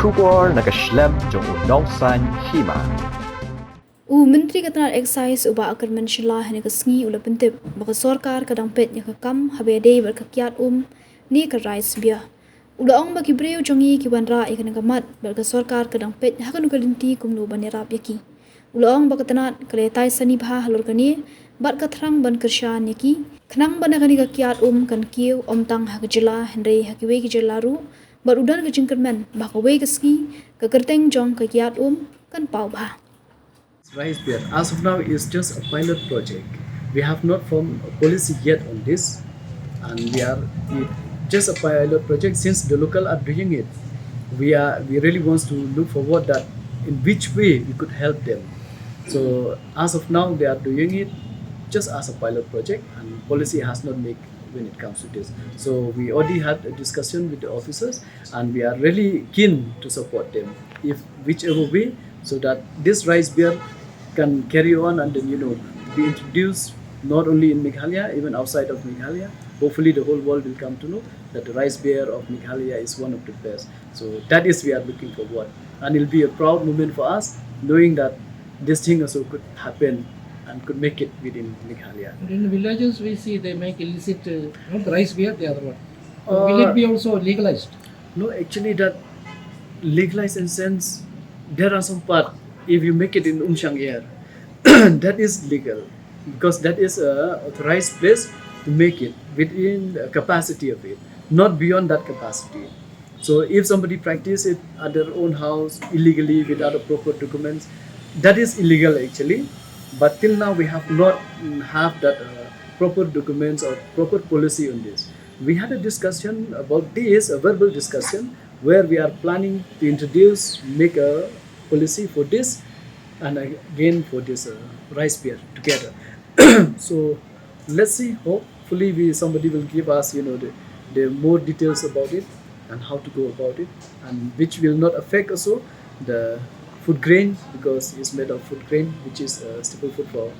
Shukor nakaslem jong unong san Hima. Menteri Ketenaga Excise uba Kyrmen Shila hene kesngi ula pentip baka Sorkar kadang Peit nya kam habede ber Kyiad ni ka rice bia. Ula ong baki breu jongi ki wanra ikan gamat ber Sorkar kadang Peit hakan ukalinti kumnu ban Ïarap yaki. Ula ong baka tenat kale tai sani bha halor kani bat ka Thrang ban Kyrshan yaki. Khnang ban kani ka Kyiad kan kiu tang ha jela henry hakiwe ki jelaru bat udan ka Kyrmen baka we kesngi ka kerteng jong ka Kyiad kan pau bha. Rice beer, as of now, is just a pilot project. We have not formed a policy yet on this, and it just a pilot project. Since the local are doing it, we really wants to look forward that in which way we could help them. So as of now, they are doing it just as a pilot project, and policy has not made when it comes to this. So we already had a discussion with the officers, and we are really keen to support them, if whichever way, so that this rice beer can carry on and then be introduced not only in Meghalaya, even outside of Meghalaya. Hopefully the whole world will come to know that the rice beer of Meghalaya is one of the best. So that is we are looking forward, and it'll be a proud moment for us knowing that this thing also could happen and could make it within Meghalaya. In villages we see they make illicit not rice beer, the other one. Will it be also legalized? No, actually that legalized in sense there are some part if you make it in air that is legal because that is a authorized place to make it within the capacity of it, not beyond that capacity. So if somebody practice it at their own house illegally without the proper documents, that is illegal actually. But till now we have not have that proper documents or proper policy on this. We had a discussion about this, a verbal discussion, where we are planning to make a policy for this and again for this rice beer together. So let's see, hopefully somebody will give us the more details about it and how to go about it, and which will not affect also the food grain because it's made of food grain, which is a staple food for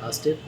our state.